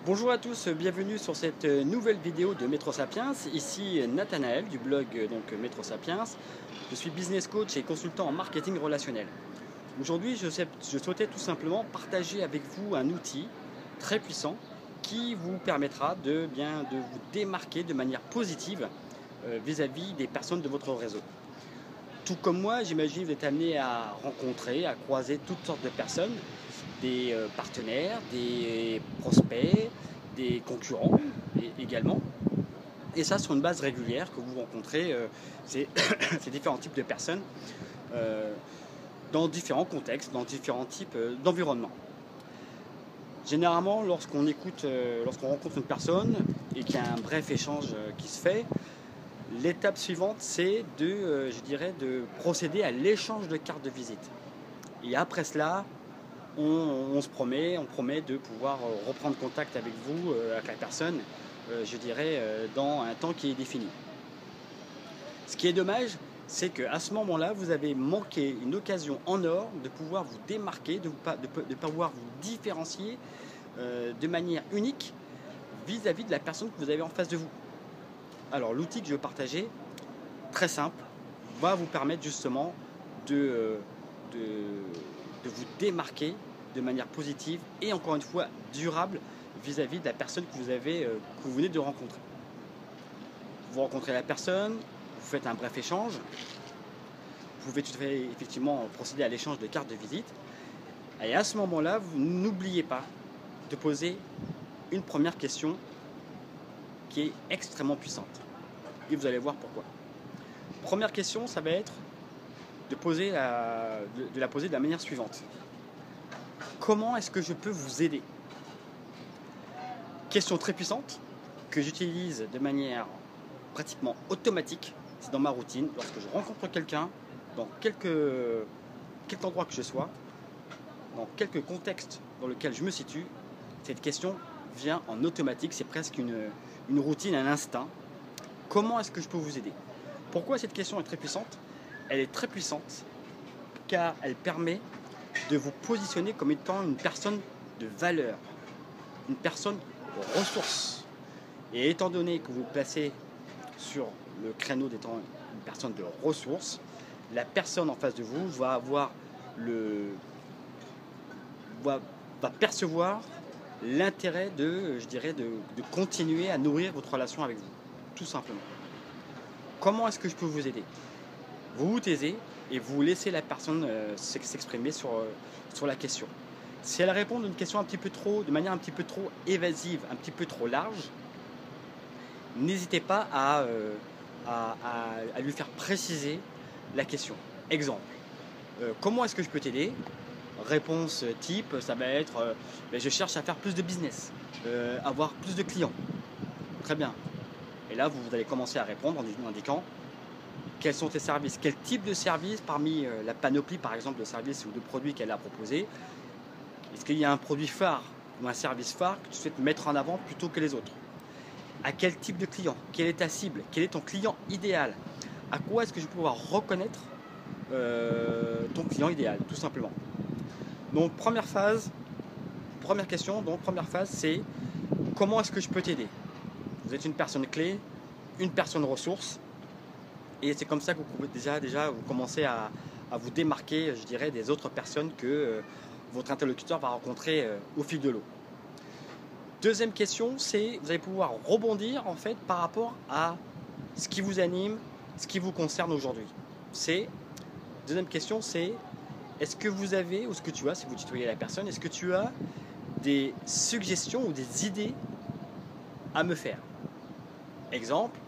Bonjour à tous, bienvenue sur cette nouvelle vidéo de Métro Sapiens. Ici Nathanaël du blog Métro Sapiens. Je suis business coach et consultant en marketing relationnel. Aujourd'hui, je souhaitais tout simplement partager avec vous un outil très puissant qui vous permettra de vous démarquer de manière positive vis-à-vis des personnes de votre réseau. Tout comme moi, j'imagine que vous êtes amené à rencontrer, à croiser toutes sortes de personnes, des partenaires, des prospects, des concurrents également. Et ça sur une base régulière que vous rencontrez ces, ces différents types de personnes euh, dans différents contextes, dans différents types d'environnements. Généralement, lorsqu'on rencontre une personne et qu'il y a un bref échange qui se fait, l'étape suivante, c'est de procéder à l'échange de cartes de visite. Et après cela, on promet de pouvoir reprendre contact avec vous, avec la personne, dans un temps qui est défini. Ce qui est dommage, c'est qu'à ce moment-là, vous avez manqué une occasion en or de pouvoir vous démarquer, de pouvoir vous différencier de manière unique vis-à-vis de la personne que vous avez en face de vous. Alors l'outil que je vais partager, très simple, va vous permettre justement de vous démarquer de manière positive et encore une fois durable vis-à-vis de la personne que vous venez de rencontrer. Vous rencontrez la personne, vous faites un bref échange, vous pouvez tout à fait effectivement procéder à l'échange de cartes de visite. Et à ce moment-là, vous n'oubliez pas de poser une première question qui est extrêmement puissante. Et vous allez voir pourquoi. Première question, ça va être de la poser de la manière suivante. Comment est-ce que je peux vous aider? Question très puissante que j'utilise de manière pratiquement automatique. C'est dans ma routine. Lorsque je rencontre quelqu'un, dans quelque endroit que je sois, dans quelque contexte dans lequel je me situe, cette question vient en automatique. C'est presque une routine, un instinct. Comment est-ce que je peux vous aider? Pourquoi cette question est très puissante? Elle est très puissante car elle permet de vous positionner comme étant une personne de valeur, une personne ressource. Et étant donné que vous vous placez sur le créneau d'étant une personne de ressources, la personne en face de vous va percevoir l'intérêt de continuer à nourrir votre relation avec vous, tout simplement. Comment est-ce que je peux vous aider? Vous vous taisez et vous laissez la personne s'exprimer sur la question. Si elle répond de manière un petit peu trop évasive, un petit peu trop large, n'hésitez pas à lui faire préciser la question. Exemple, comment est-ce que je peux t'aider? Réponse type, ça va être je cherche à faire plus de business, avoir plus de clients. Très bien. Et là, vous allez commencer à répondre en indiquant quels sont tes services, quel type de service parmi la panoplie, par exemple, de services ou de produits qu'elle a proposé. Est-ce qu'il y a un produit phare ou un service phare que tu souhaites mettre en avant plutôt que les autres? À quel type de client? Quelle est ta cible? Quel est ton client idéal? À quoi est-ce que je vais pouvoir reconnaître ton client idéal, tout simplement? Donc, première question, c'est comment est-ce que je peux t'aider? Vous êtes une personne clé, une personne ressource, et c'est comme ça que vous pouvez déjà vous commencer à vous démarquer, je dirais, des autres personnes que votre interlocuteur va rencontrer au fil de l'eau. Deuxième question, c'est vous allez pouvoir rebondir en fait par rapport à ce qui vous anime, ce qui vous concerne aujourd'hui. Deuxième question, c'est est-ce que vous avez, ou ce que tu as, si vous tutoyez la personne, est-ce que tu as des suggestions ou des idées à me faire? Exemple,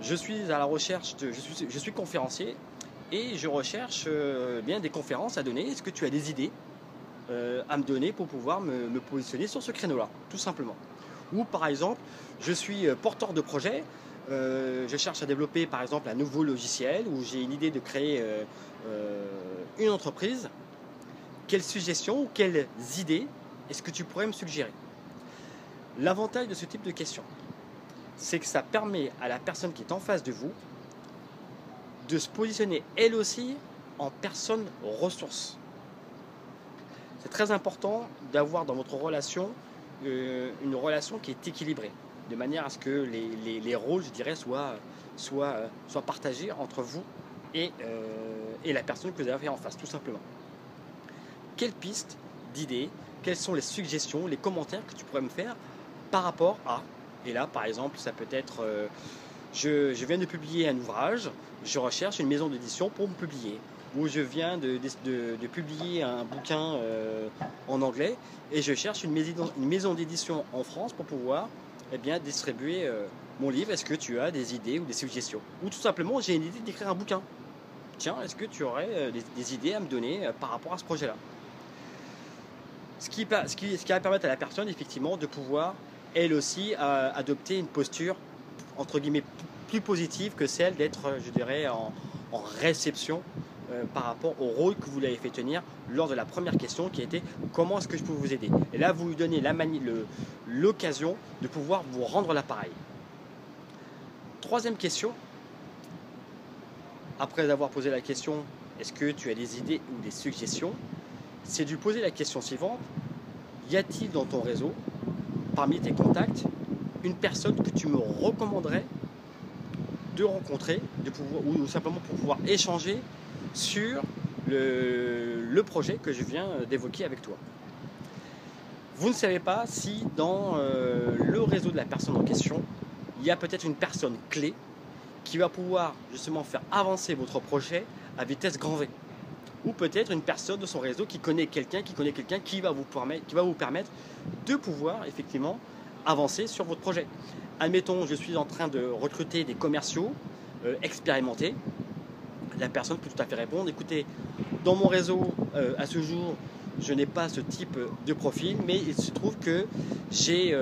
je suis à la recherche je suis conférencier et je recherche bien des conférences à donner. Est-ce que tu as des idées à me donner pour pouvoir me positionner sur ce créneau-là, tout simplement? Ou par exemple, je suis porteur de projet, je cherche à développer par exemple un nouveau logiciel ou j'ai une idée de créer une entreprise. Quelles suggestions ou quelles idées est-ce que tu pourrais me suggérer? L'avantage de ce type de questions, c'est que ça permet à la personne qui est en face de vous de se positionner elle aussi en personne ressource. C'est très important d'avoir dans votre relation une relation qui est équilibrée, de manière à ce que les rôles, je dirais, soient partagés entre vous et la personne que vous avez en face, tout simplement. Quelles pistes d'idées, quelles sont les suggestions, les commentaires que tu pourrais me faire par rapport à, et là par exemple ça peut être, je viens de publier un ouvrage, je recherche une maison d'édition pour me publier, ou je viens de publier un bouquin en anglais et je cherche une maison d'édition en France pour pouvoir distribuer mon livre. Est-ce que tu as des idées ou des suggestions? Ou tout simplement, j'ai une idée d'écrire un bouquin. Tiens, est-ce que tu aurais des idées à me donner par rapport à ce projet-là? Ce qui va permettre à la personne, effectivement, de pouvoir, elle aussi, adopter une posture, entre guillemets, plus positive que celle d'être, je dirais, en réception par rapport au rôle que vous l'avez fait tenir lors de la première question qui était comment est-ce que je peux vous aider. Et là, vous lui donnez l'occasion de pouvoir vous rendre l'appareil. Troisième question, après avoir posé la question est-ce que tu as des idées ou des suggestions, c'est de lui poser la question suivante: y a-t-il dans ton réseau, parmi tes contacts, une personne que tu me recommanderais de rencontrer, ou simplement pour pouvoir échanger sur le projet que je viens d'évoquer avec toi. Vous ne savez pas si dans le réseau de la personne en question, il y a peut-être une personne clé qui va pouvoir justement faire avancer votre projet à vitesse grand V. Ou peut-être une personne de son réseau qui connaît quelqu'un qui va vous permettre de pouvoir effectivement avancer sur votre projet. Admettons, je suis en train de recruter des commerciaux expérimentés. La personne peut tout à fait répondre: écoutez, dans mon réseau, à ce jour, je n'ai pas ce type de profil, mais il se trouve que j'ai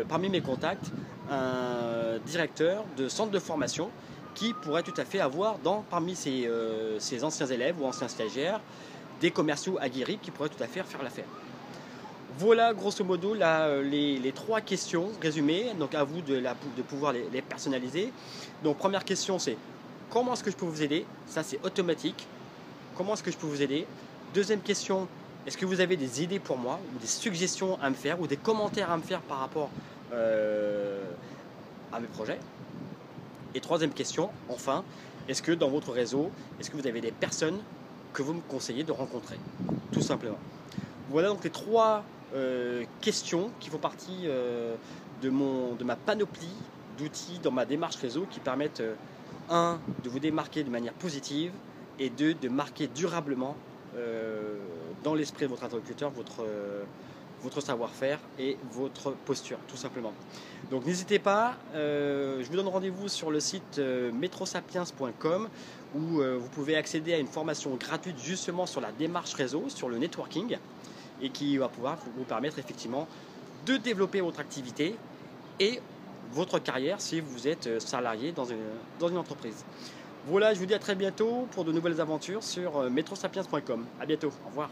parmi mes contacts un directeur de centre de formation qui pourrait tout à fait avoir parmi ses anciens élèves ou anciens stagiaires des commerciaux aguerris qui pourraient tout à fait faire l'affaire. Voilà grosso modo les trois questions résumées, donc à vous de pouvoir les personnaliser. Donc première question, c'est comment est-ce que je peux vous aider? Ça c'est automatique. Comment est-ce que je peux vous aider? Deuxième question, est-ce que vous avez des idées pour moi ou des suggestions à me faire ou des commentaires à me faire par rapport à mes projets? Et troisième question, enfin, est-ce que dans votre réseau, est-ce que vous avez des personnes que vous me conseillez de rencontrer? Tout simplement. Voilà donc les trois questions qui font partie de ma panoplie d'outils dans ma démarche réseau qui permettent, un, de vous démarquer de manière positive, et deux, de marquer durablement dans l'esprit de votre interlocuteur votre savoir-faire et votre posture, tout simplement. Donc n'hésitez pas, je vous donne rendez-vous sur le site metrosapiens.com où vous pouvez accéder à une formation gratuite justement sur la démarche réseau, sur le networking, et qui va pouvoir vous permettre effectivement de développer votre activité et votre carrière si vous êtes salarié dans une entreprise. Voilà, je vous dis à très bientôt pour de nouvelles aventures sur metrosapiens.com. À bientôt, au revoir.